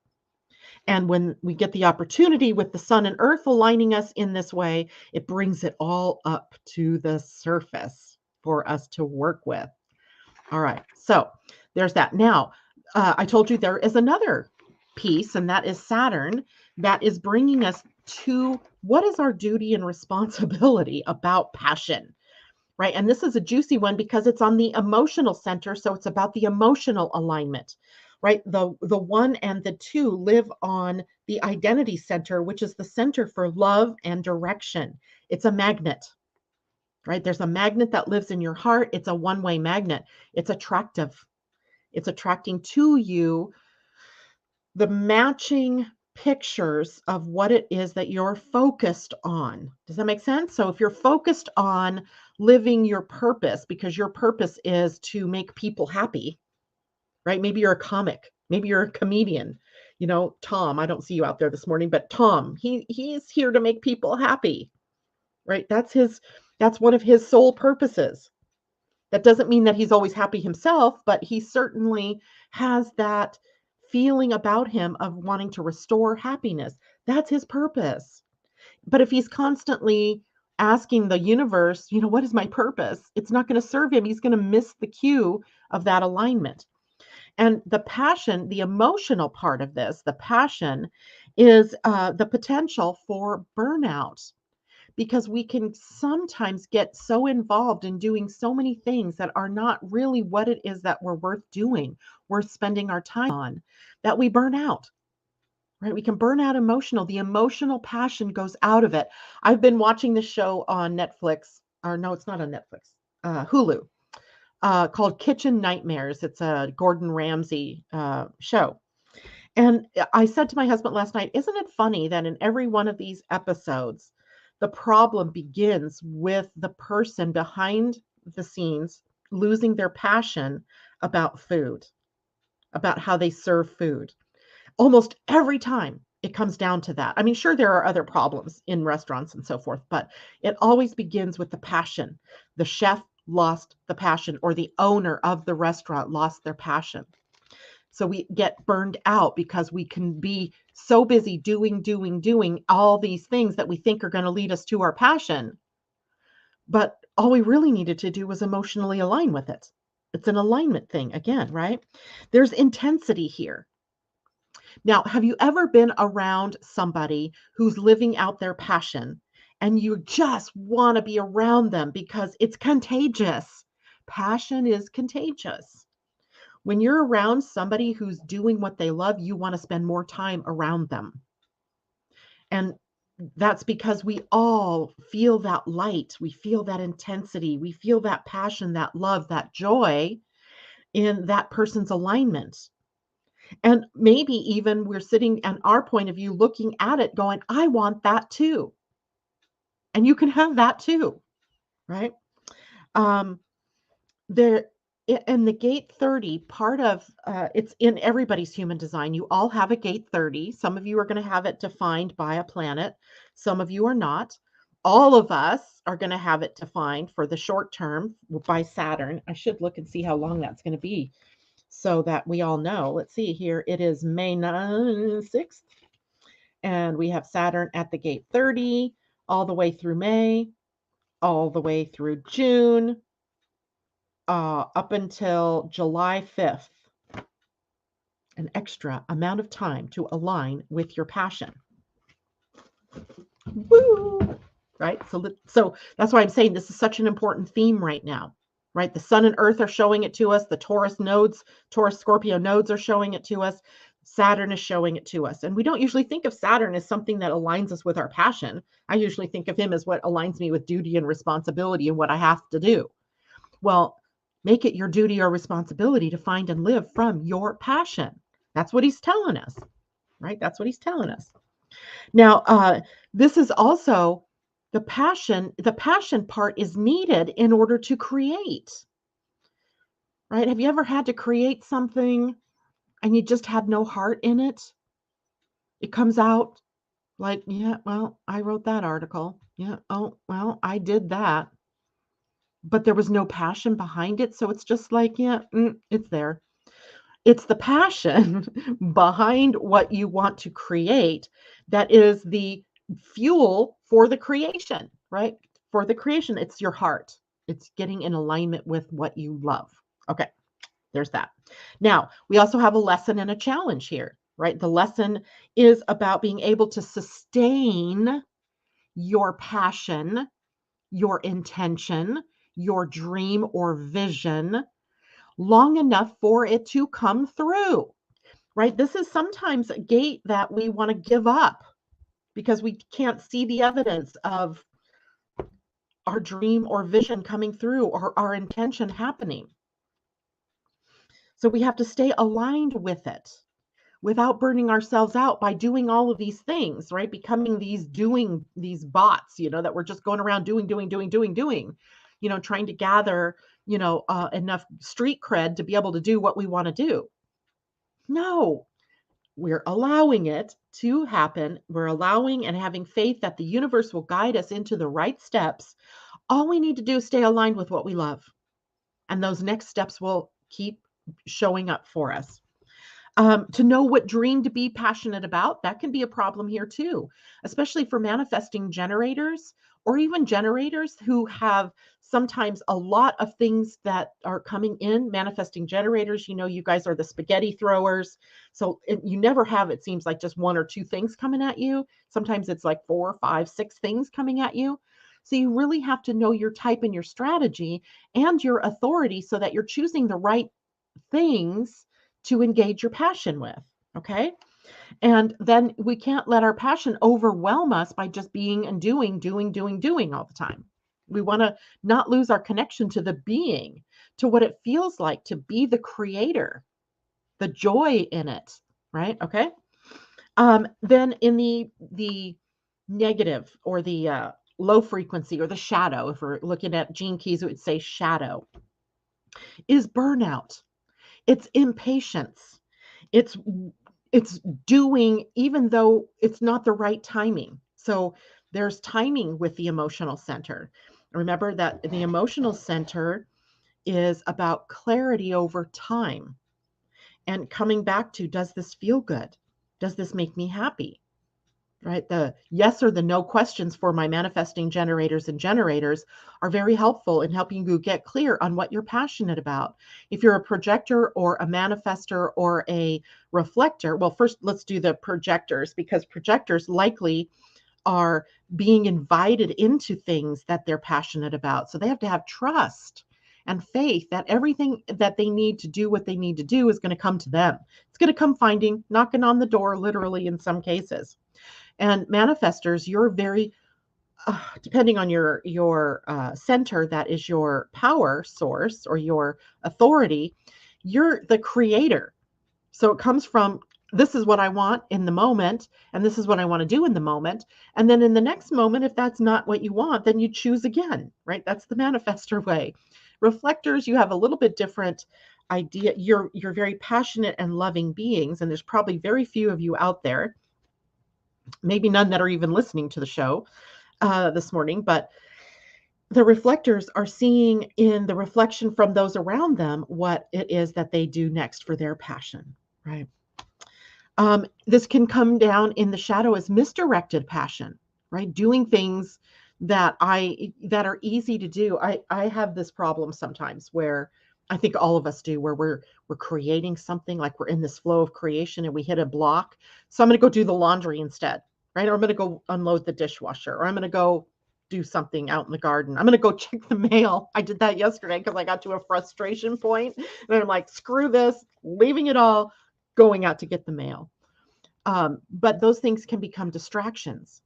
S1: And when we get the opportunity with the sun and earth aligning us in this way, it brings it all up to the surface for us to work with. All right. So there's that. Now, I told you there is another piece, and that is Saturn, that is bringing us to what is our duty and responsibility about passion. Right. And this is a juicy one because it's on the emotional center. So it's about the emotional alignment, right? The 1 and the 2 live on the identity center, which is the center for love and direction. It's a magnet. right? There's a magnet that lives in your heart. It's a one-way magnet. It's attractive. It's attracting to you the matching pictures of what it is that you're focused on. Does that make sense? So if you're focused on living your purpose because your purpose is to make people happy, right? Maybe you're a comic, maybe you're a comedian. You know, Tom, I don't see you out there this morning, but Tom, he's here to make people happy, right? That's one of his sole purposes. That doesn't mean that he's always happy himself, but he certainly has that feeling about him of wanting to restore happiness. That's his purpose. But if he's constantly asking the universe, you know, what is my purpose? It's not going to serve him. He's going to miss the cue of that alignment. And the passion, the emotional part of this, the passion is the potential for burnout, because we can sometimes get so involved in doing so many things that are not really what it is that we're worth doing, worth spending our time on, that we burn out, right? We can burn out emotional. The emotional passion goes out of it. I've been watching this show on Netflix, or no, it's not on Netflix, Hulu, called Kitchen Nightmares. It's a Gordon Ramsay show. And I said to my husband last night, isn't it funny that in every one of these episodes, the problem begins with the person behind the scenes losing their passion about food, about how they serve food. Almost every time it comes down to that. I mean, sure, there are other problems in restaurants and so forth, but it always begins with the passion. The chef lost the passion, or the owner of the restaurant lost their passion. So we get burned out because we can be so busy doing all these things that we think are going to lead us to our passion. But all we really needed to do was emotionally align with it. It's an alignment thing again, right? There's intensity here. Now, have you ever been around somebody who's living out their passion and you just want to be around them because it's contagious? Passion is contagious. When you're around somebody who's doing what they love, you want to spend more time around them. And that's because we all feel that light. We feel that intensity. We feel that passion, that love, that joy in that person's alignment. And maybe even we're sitting at our point of view looking at it going, I want that too. And you can have that too, right? Um, there in the gate 30, part of it's in everybody's human design. You all have a gate 30. Some of you are going to have it defined by a planet, some of you are not. All of us are going to have it defined for the short term by Saturn. I should look and see how long that's going to be so that we all know. Let's see here. It is May 6th, and we have Saturn at the gate 30 all the way through May, all the way through June, up until July 5th, an extra amount of time to align with your passion. Woo! Right? So that's why I'm saying this is such an important theme right now, right? The sun and earth are showing it to us. The Taurus Scorpio nodes are showing it to us. Saturn is showing it to us. And we don't usually think of Saturn as something that aligns us with our passion. I usually think of him as what aligns me with duty and responsibility and what I have to do. Well, make it your duty or responsibility to find and live from your passion. That's what he's telling us, right? That's what he's telling us. Now, this is also the passion. The passion part is needed in order to create, right? Have you ever had to create something and you just had no heart in it? It comes out like, yeah, well, I wrote that article. Yeah, oh, well, I did that. But there was no passion behind it. So it's just like, yeah, it's there. It's the passion behind what you want to create that is the fuel for the creation, right? For the creation, it's your heart. It's getting in alignment with what you love. Okay, there's that. Now, we also have a lesson and a challenge here, right? The lesson is about being able to sustain your passion, your intention, your dream or vision long enough for it to come through, right? This is sometimes a gate that we want to give up because we can't see the evidence of our dream or vision coming through or our intention happening. So we have to stay aligned with it without burning ourselves out by doing all of these things, right? Becoming these bots, that we're just going around doing, trying to gather, enough street cred to be able to do what we want to do. No, we're allowing it to happen. We're allowing and having faith that the universe will guide us into the right steps. All we need to do is stay aligned with what we love. And those next steps will keep showing up for us. To know what dream to be passionate about, that can be a problem here too, especially for manifesting generators or even generators who have sometimes a lot of things that are coming in. Manifesting generators, you guys are the spaghetti throwers. So you never have, it seems like, just one or two things coming at you. Sometimes it's like 4, 5, 6 things coming at you. So you really have to know your type and your strategy and your authority so that you're choosing the right things to engage your passion with. Okay. And then we can't let our passion overwhelm us by just being and doing all the time. We want to not lose our connection to the being, to what it feels like to be the creator, the joy in it. Right. Okay. Then in the negative or the low frequency or the shadow, if we're looking at Gene Keys, it would say shadow, is burnout. It's impatience. It's it's doing even though it's not the right timing. So there's timing with the emotional center. Remember that the emotional center is about clarity over time and coming back to, does this feel good? Does this make me happy? Right? The yes or the no questions for my manifesting generators and generators are very helpful in helping you get clear on what you're passionate about. If you're a projector or a manifester or a reflector, well, first let's do the projectors, because projectors likely are being invited into things that they're passionate about. So they have to have trust and faith that everything that they need to do what they need to do is going to come to them. It's going to come knocking on the door, literally in some cases. And manifestors, you're very, depending on your center, that is your power source or your authority, you're the creator. So it comes from, this is what I want in the moment, and this is what I want to do in the moment. And then in the next moment, if that's not what you want, then you choose again, right? That's the manifestor way. Reflectors, you have a little bit different idea. You're very passionate and loving beings, and there's probably very few of you out there, maybe none that are even listening to the show this morning, but the reflectors are seeing in the reflection from those around them what it is that they do next for their passion, right? This can come down in the shadow as misdirected passion, right? Doing things that are easy to do. I have this problem sometimes where I think all of us do, where we're creating something, like we're in this flow of creation and we hit a block. So I'm going to go do the laundry instead, right? Or I'm going to go unload the dishwasher, or I'm going to go do something out in the garden. I'm going to go check the mail. I did that yesterday because I got to a frustration point and I'm like, screw this, leaving it all, going out to get the mail. But those things can become distractions,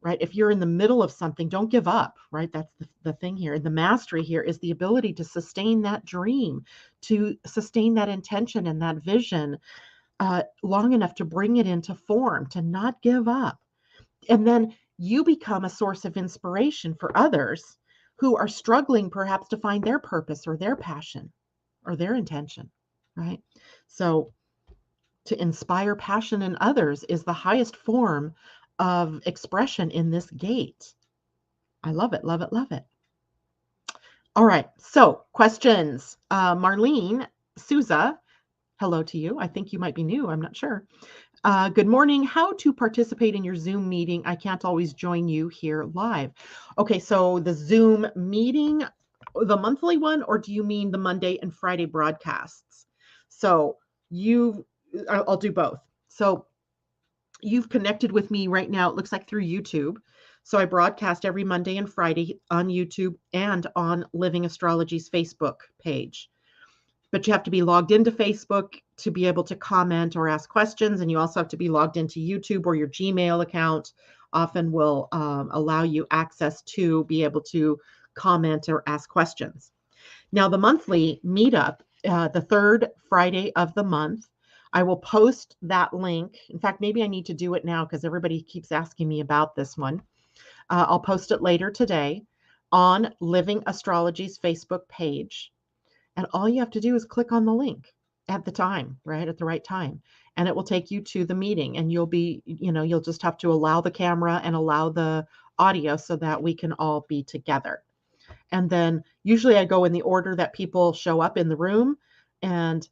S1: right? If you're in the middle of something, don't give up, right? That's the thing here. And the mastery here is the ability to sustain that dream, to sustain that intention and that vision long enough to bring it into form, to not give up. And then you become a source of inspiration for others who are struggling perhaps to find their purpose or their passion or their intention, right? So to inspire passion in others is the highest form of expression in this gate. I love it, love it, love it. All right, so questions. Marlene Souza, hello to you. I think you might be new, I'm not sure. Good morning. How to participate in your Zoom meeting? I can't always join you here live. Okay, so the Zoom meeting, the monthly one, or do you mean the Monday and Friday broadcasts? So I'll do both. So you've connected with me right now, it looks like through YouTube. So I broadcast every Monday and Friday on YouTube and on Living Astrology's Facebook page. But you have to be logged into Facebook to be able to comment or ask questions. And you also have to be logged into YouTube or your Gmail account often will allow you access to be able to comment or ask questions. Now, the monthly meetup, the third Friday of the month, I will post that link. In fact, maybe I need to do it now because everybody keeps asking me about this one. I'll post it later today on Living Astrology's Facebook page. And all you have to do is click on the link at the time, right? At the right time. And it will take you to the meeting. And you'll just have to allow the camera and allow the audio so that we can all be together. And then usually I go in the order that people show up in the room and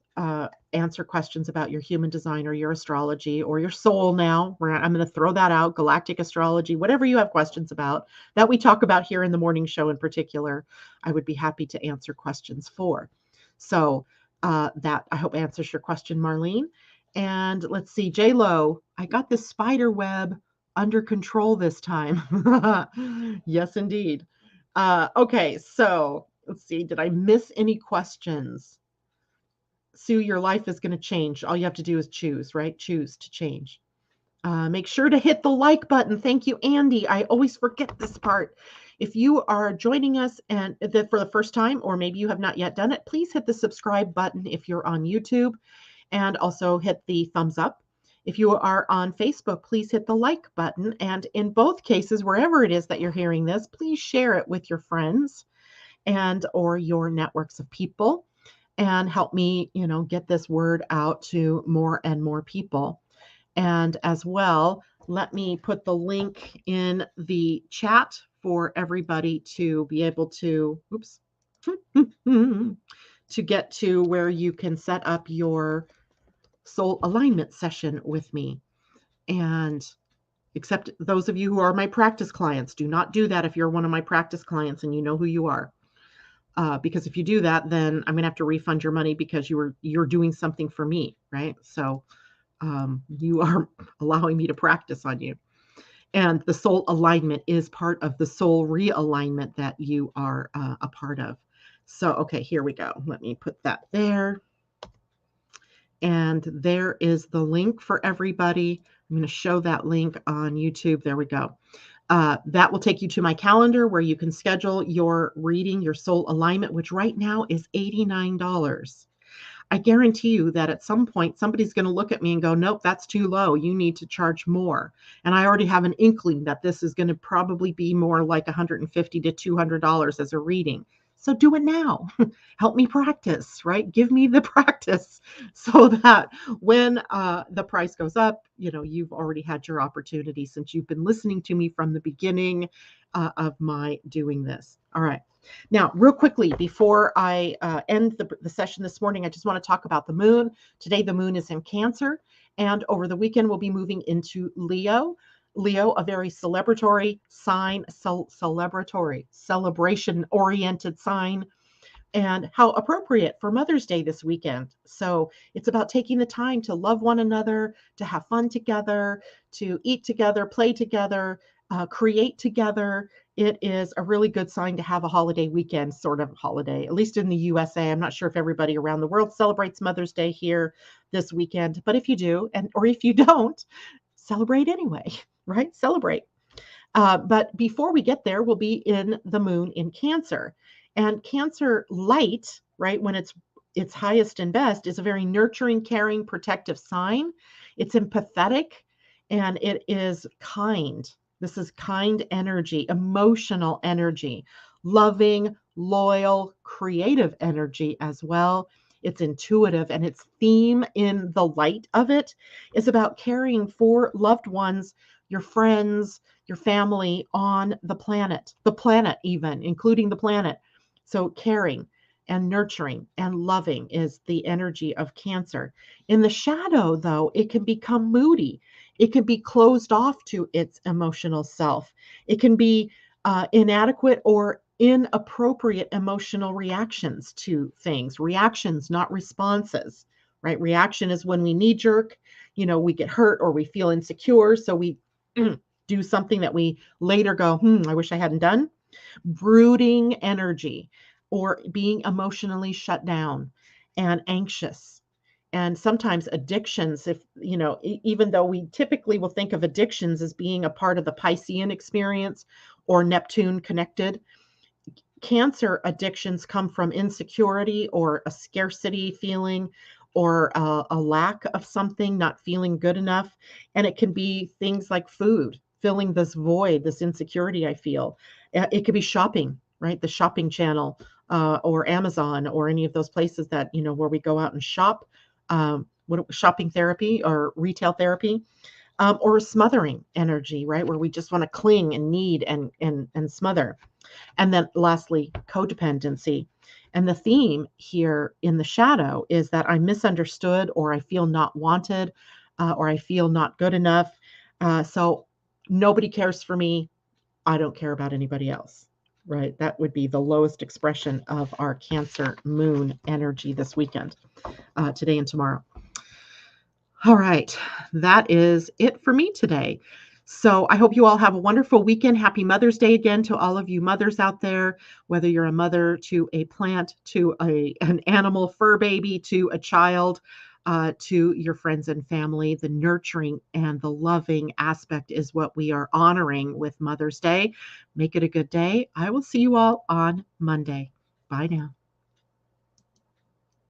S1: answer questions about your human design or your astrology or your soul now. I'm going to throw that out, galactic astrology, whatever you have questions about that we talk about here in the morning show in particular, I would be happy to answer questions for. So that I hope answers your question, Marlene. And let's see, J-Lo, I got this spider web under control this time. Yes, indeed. Okay, so let's see. Did I miss any questions? Sue, your life is going to change. All you have to do is choose, right? Choose to change. Make sure to hit the like button. Thank you, Andy. I always forget this part. If you are joining us and for the first time, or maybe you have not yet done it, please hit the subscribe button if you're on YouTube, and also hit the thumbs up. If you are on Facebook, please hit the like button. And in both cases, wherever it is that you're hearing this, please share it with your friends and or your networks of people and help me, get this word out to more and more people. And as well, let me put the link in the chat for everybody to be able to, to get to where you can set up your soul alignment session with me. And except those of you who are my practice clients, do not do that if you're one of my practice clients and you know who you are. Because if you do that, then I'm going to have to refund your money because you're doing something for me, right? So you are allowing me to practice on you. And the soul alignment is part of the soul realignment that you are a part of. So, okay, here we go. Let me put that there. And there is the link for everybody. I'm going to show that link on YouTube. There we go. That will take you to my calendar where you can schedule your reading, your soul alignment, which right now is $89. I guarantee you that at some point, somebody's going to look at me and go, nope, that's too low. You need to charge more. And I already have an inkling that this is going to probably be more like $150 to $200 as a reading. So do it now. Help me practice, right? Give me the practice so that when the price goes up, you've already had your opportunity since you've been listening to me from the beginning of my doing this. All right. Now, real quickly, before I end the session this morning, I just want to talk about the moon. Today, the moon is in Cancer, and over the weekend, we'll be moving into Leo. Leo, a very celebratory sign, celebration-oriented sign, and how appropriate for Mother's Day this weekend. So it's about taking the time to love one another, to have fun together, to eat together, play together, create together. It is a really good sign to have a holiday weekend, sort of holiday, at least in the USA. I'm not sure if everybody around the world celebrates Mother's Day here this weekend, but if you do, or if you don't, celebrate anyway, right? Celebrate. But before we get there, we'll be in the moon in Cancer. And Cancer light, right, when it's its highest and best, is a very nurturing, caring, protective sign. It's empathetic and it is kind. This is kind energy, emotional energy, loving, loyal, creative energy as well. It's intuitive, and its theme in the light of it is about caring for loved ones, your friends, your family on the planet even, including the planet. So caring and nurturing and loving is the energy of Cancer. In the shadow, though, it can become moody. It can be closed off to its emotional self. It can be inadequate or inappropriate emotional reactions to things. Reactions, not responses, right? Reaction is when we knee jerk, we get hurt or we feel insecure. So we do something that we later go, I wish I hadn't done. Brooding energy or being emotionally shut down and anxious And sometimes addictions, if even though we typically will think of addictions as being a part of the Piscean experience or Neptune connected, Cancer addictions come from insecurity or a scarcity feeling or a lack of something, not feeling good enough. And it can be things like food, filling this void, this insecurity I feel. It could be shopping, right? The shopping channel, or Amazon, or any of those places that, where we go out and shop, shopping therapy or retail therapy, or a smothering energy, right? Where we just want to cling and need and smother. And then lastly, codependency. And the theme here in the shadow is that I'm misunderstood, or I feel not wanted, or I feel not good enough. So nobody cares for me. I don't care about anybody else, right? That would be the lowest expression of our Cancer moon energy this weekend, today and tomorrow. All right, that is it for me today. So I hope you all have a wonderful weekend. Happy Mother's Day again to all of you mothers out there, whether you're a mother to a plant, to an animal fur baby, to a child, to your friends and family. The nurturing and the loving aspect is what we are honoring with Mother's Day. Make it a good day. I will see you all on Monday. Bye now.